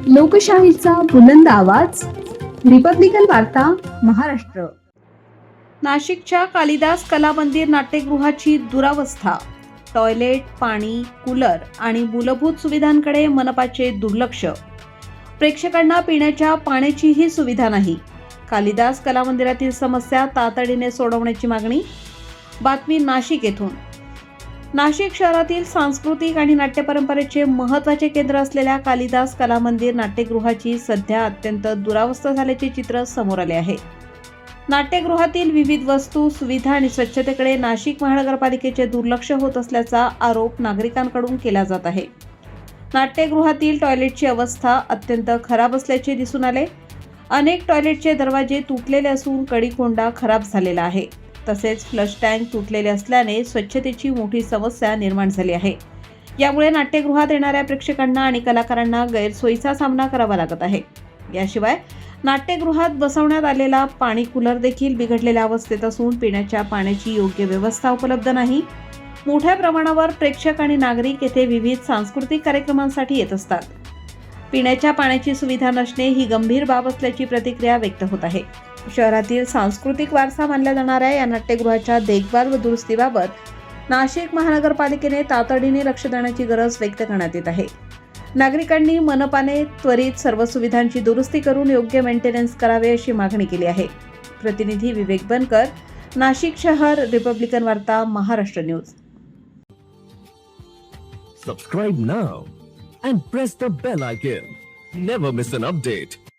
लोकशाहीचा बुलंद आवाज, रिपब्लिकन वार्ता, महाराष्ट्र. नाशिकच्या कालिदास कला मंदिर नाट्यगृहाची दुरावस्था. टॉयलेट, पाणी, कूलर आणि मूलभूत सुविधांकडे मनपाचे दुर्लक्ष. प्रेक्षकांना पिण्याच्या पाण्याचीही सुविधा नाही. कालिदास कला मंदिरातील समस्या तातडीने सोडवण्याची मागणी. बातमी नाशिक येथून. नाशिक शहरातील सांस्कृतिक आणि नाट्य परंपरेचे महत्त्वाचे केंद्र असलेल्या कालिदास कला मंदिर नाट्यगृहाची सध्या अत्यंत दुरावस्था झाल्याचे चित्र समोर आले आहे. नाट्यगृहातील विविध वस्तू, सुविधा आणि स्वच्छतेकडे नाशिक महानगरपालिकेचे दुर्लक्ष होत असल्याचा आरोप नागरिकांकडून केला जात आहे. नाट्यगृहातील टॉयलेटची अवस्था अत्यंत खराब असल्याचे दिसून आले. अनेक टॉयलेटचे दरवाजे तुटलेले असून कडी-कोंडा खराब झालेला आहे. तसेच फ्लश टँक तुटलेले असल्याने स्वच्छतेची मोठी समस्या निर्माण झाली आहे. यामुळे नाट्यगृहात येणाऱ्या प्रेक्षकांना आणि कलाकारांना गैरसोयीचा सामना करावा लागत आहे. याशिवाय नाट्यगृहात बसवण्यात आलेला पाणी कूलर देखील बिघडलेल्या अवस्थेत असून पिण्याच्या पाण्याची योग्य व्यवस्था उपलब्ध नाही. मोठ्या प्रमाणावर प्रेक्षक आणि नागरिक येथे विविध सांस्कृतिक कार्यक्रमांसाठी येत असतात. पिण्याच्या पाण्याची सुविधा नसणे ही गंभीर बाब असल्याची प्रतिक्रिया व्यक्त होत आहे. शहरातील सांस्कृतिक वारसा मानल्या जाणाऱ्या या नाट्यगृहाच्या देखभाल व दुरुस्तीबाबत नाशिक महानगरपालिकेने तातडीने लक्ष देण्याची गरज व्यक्त करण्यात येत आहे. नागरिकांनी मनपाने त्वरित सर्व सुविधांची दुरुस्ती करून योग्य मेंटेनन्स करावे अशी मागणी केली आहे. प्रतिनिधी विवेक बनकर, नाशिक शहर, रिपब्लिकन वार्ता, Maharashtra news. Subscribe now and press the bell icon. Never miss an update.